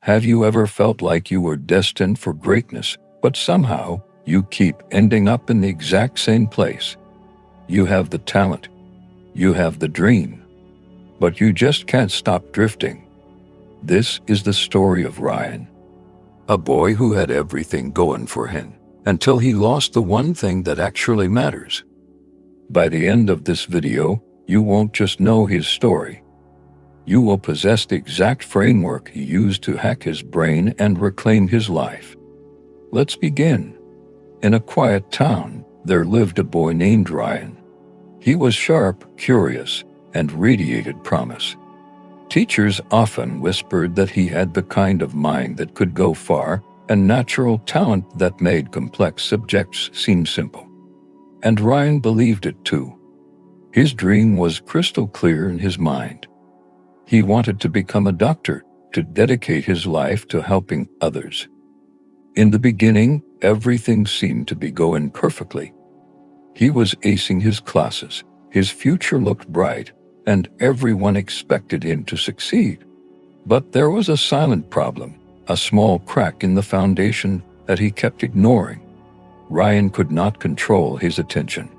Have you ever felt like you were destined for greatness, but somehow you keep ending up in the exact same place? You have the talent, you have the dream, but you just can't stop drifting. This is the story of Ryan, a boy who had everything going for him until he lost the one thing that actually matters. By the end of this video, you won't just know his story. You will possess the exact framework he used to hack his brain and reclaim his life. Let's begin. In a quiet town, there lived a boy named Ryan. He was sharp, curious, and radiated promise. Teachers often whispered that he had the kind of mind that could go far and natural talent that made complex subjects seem simple. And Ryan believed it too. His dream was crystal clear in his mind. He wanted to become a doctor, to dedicate his life to helping others. In the beginning, everything seemed to be going perfectly. He was acing his classes, his future looked bright, and everyone expected him to succeed. But there was a silent problem, a small crack in the foundation that he kept ignoring. Ryan could not control his attention.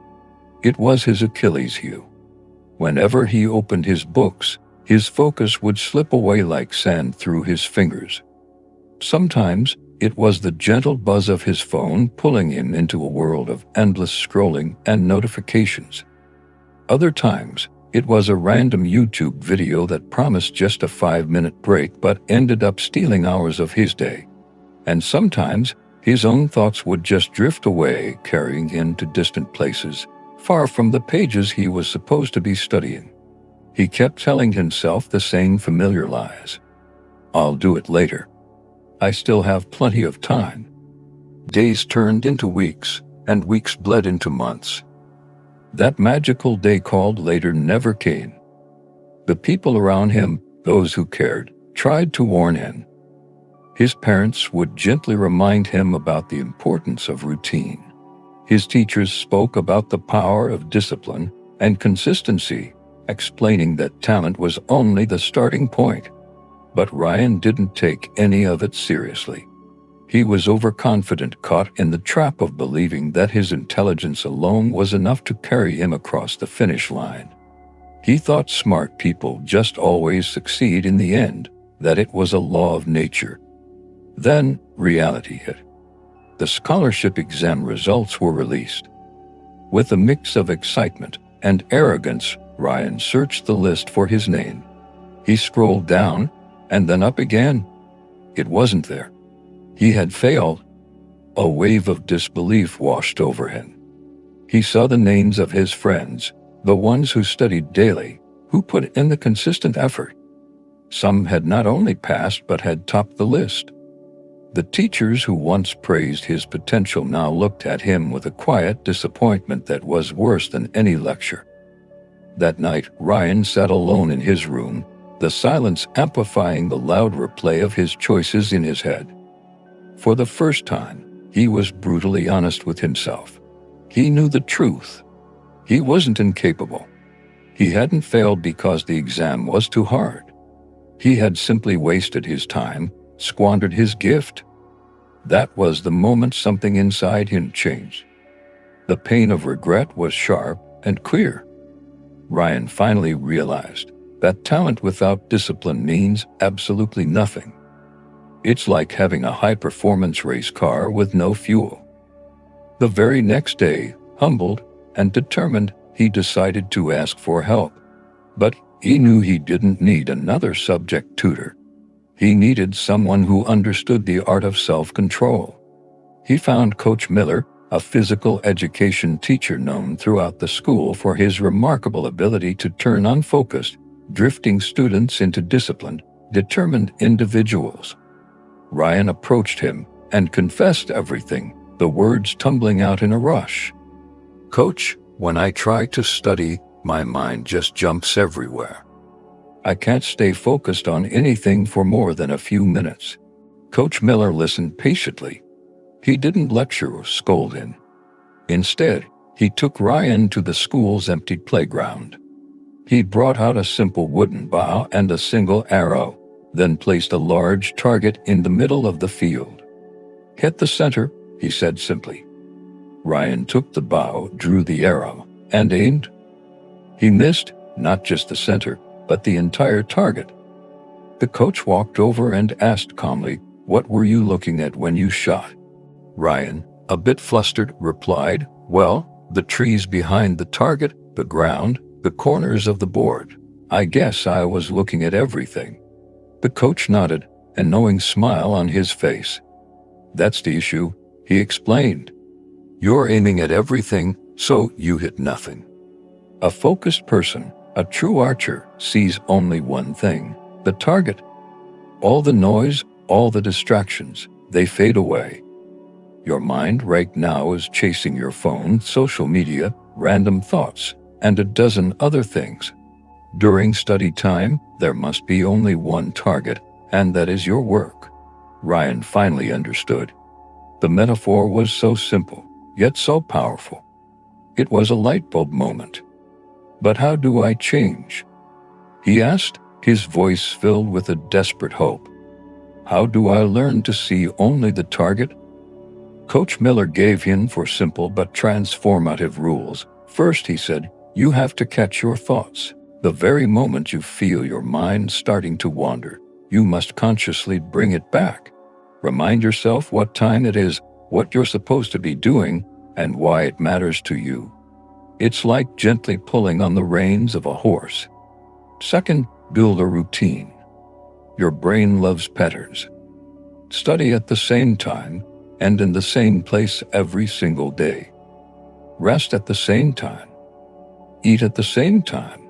It was his Achilles heel. Whenever he opened his books, his focus would slip away like sand through his fingers. Sometimes, it was the gentle buzz of his phone pulling him into a world of endless scrolling and notifications. Other times, it was a random YouTube video that promised just a 5-minute break but ended up stealing hours of his day. And sometimes, his own thoughts would just drift away, carrying him to distant places, far from the pages he was supposed to be studying. He kept telling himself the same familiar lies. I'll do it later. I still have plenty of time. Days turned into weeks, and weeks bled into months. That magical day called later never came. The people around him, those who cared, tried to warn him. His parents would gently remind him about the importance of routine. His teachers spoke about the power of discipline and consistency, explaining that talent was only the starting point. But Ryan didn't take any of it seriously. He was overconfident, caught in the trap of believing that his intelligence alone was enough to carry him across the finish line. He thought smart people just always succeed in the end, that it was a law of nature. Then, reality hit. The scholarship exam results were released. With a mix of excitement and arrogance, Ryan searched the list for his name. He scrolled down, and then up again. It wasn't there. He had failed. A wave of disbelief washed over him. He saw the names of his friends, the ones who studied daily, who put in the consistent effort. Some had not only passed but had topped the list. The teachers who once praised his potential now looked at him with a quiet disappointment that was worse than any lecture. That night, Ryan sat alone in his room, the silence amplifying the loud replay of his choices in his head. For the first time, he was brutally honest with himself. He knew the truth. He wasn't incapable. He hadn't failed because the exam was too hard. He had simply wasted his time, squandered his gift. That was the moment something inside him changed. The pain of regret was sharp and clear. Ryan finally realized that talent without discipline means absolutely nothing. It's like having a high-performance race car with no fuel. The very next day, humbled and determined, he decided to ask for help. But he knew he didn't need another subject tutor. He needed someone who understood the art of self-control. He found Coach Miller, a physical education teacher known throughout the school for his remarkable ability to turn unfocused, drifting students into disciplined, determined individuals. Ryan approached him and confessed everything, the words tumbling out in a rush. "Coach, when I try to study, my mind just jumps everywhere. I can't stay focused on anything for more than a few minutes." Coach Miller listened patiently. He didn't lecture or scold him. Instead, he took Ryan to the school's empty playground. He brought out a simple wooden bow and a single arrow, then placed a large target in the middle of the field. "Hit the center," he said simply. Ryan took the bow, drew the arrow, and aimed. He missed, not just the center, but the entire target. The coach walked over and asked calmly, "What were you looking at when you shot?" Ryan, a bit flustered, replied, "Well, the trees behind the target, the ground, the corners of the board. I guess I was looking at everything." The coach nodded, a knowing smile on his face. "That's the issue," he explained. "You're aiming at everything, so you hit nothing." A focused person, a true archer, sees only one thing: the target. All the noise, all the distractions, they fade away. Your mind right now is chasing your phone, social media, random thoughts, and a dozen other things. During study time, there must be only one target, and that is your work. Ryan finally understood. The metaphor was so simple, yet so powerful. It was a light bulb moment. "But how do I change?" he asked, his voice filled with a desperate hope. "How do I learn to see only the target?" Coach Miller gave in for simple but transformative rules. First, he said, you have to catch your thoughts. The very moment you feel your mind starting to wander, you must consciously bring it back. Remind yourself what time it is, what you're supposed to be doing, and why it matters to you. It's like gently pulling on the reins of a horse. Second, build a routine. Your brain loves patterns. Study at the same time and in the same place every single day. Rest at the same time. Eat at the same time.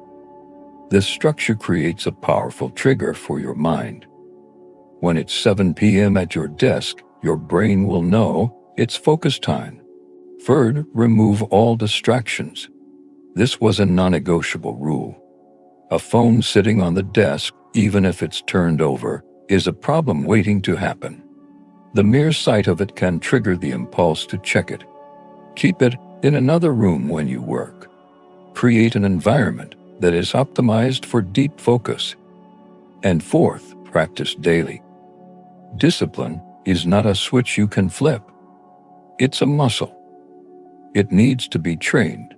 This structure creates a powerful trigger for your mind. When it's 7 p.m. at your desk, your brain will know it's focus time. Third, remove all distractions. This was a non-negotiable rule. A phone sitting on the desk, even if it's turned over, is a problem waiting to happen. The mere sight of it can trigger the impulse to check it. Keep it in another room when you work. Create an environment that is optimized for deep focus. And fourth, practice daily. Discipline is not a switch you can flip. It's a muscle. It needs to be trained.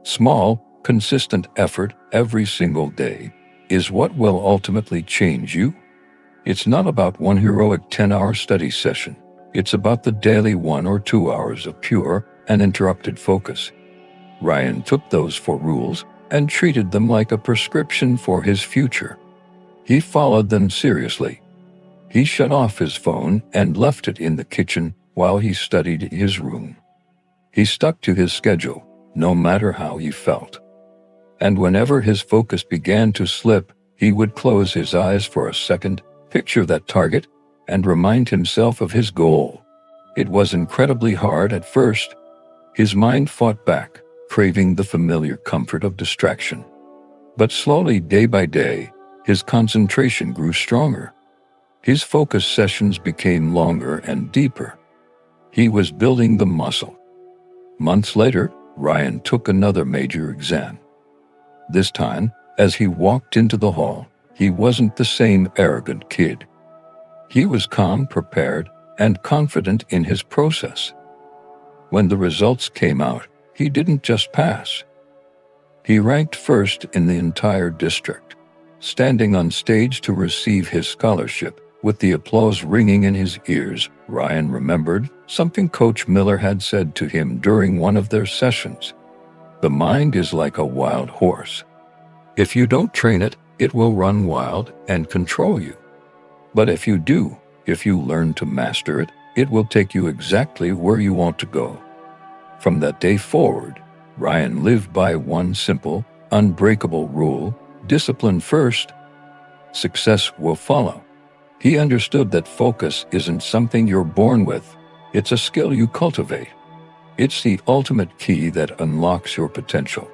Small, consistent effort every single day is what will ultimately change you. It's not about one heroic 10-hour study session. It's about the daily 1 or 2 hours of pure, uninterrupted focus. Ryan took those 4 rules and treated them like a prescription for his future. He followed them seriously. He shut off his phone and left it in the kitchen while he studied in his room. He stuck to his schedule, no matter how he felt. And whenever his focus began to slip, he would close his eyes for a second, picture that target, and remind himself of his goal. It was incredibly hard at first. His mind fought back, craving the familiar comfort of distraction. But slowly, day by day, his concentration grew stronger. His focus sessions became longer and deeper. He was building the muscle. Months later, Ryan took another major exam. This time, as he walked into the hall, he wasn't the same arrogant kid. He was calm, prepared, and confident in his process. When the results came out, he didn't just pass. He ranked first in the entire district, standing on stage to receive his scholarship. With the applause ringing in his ears, Ryan remembered something Coach Miller had said to him during one of their sessions. The mind is like a wild horse. If you don't train it, it will run wild and control you. But if you do, if you learn to master it, it will take you exactly where you want to go. From that day forward, Ryan lived by one simple, unbreakable rule: discipline first, success will follow. He understood that focus isn't something you're born with, it's a skill you cultivate. It's the ultimate key that unlocks your potential.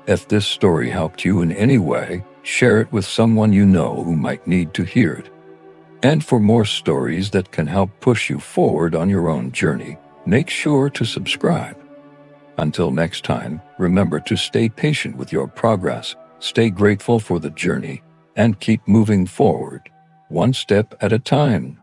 If this story helped you in any way, share it with someone you know who might need to hear it. And for more stories that can help push you forward on your own journey, make sure to subscribe. Until next time, remember to stay patient with your progress, stay grateful for the journey, and keep moving forward. one step at a time.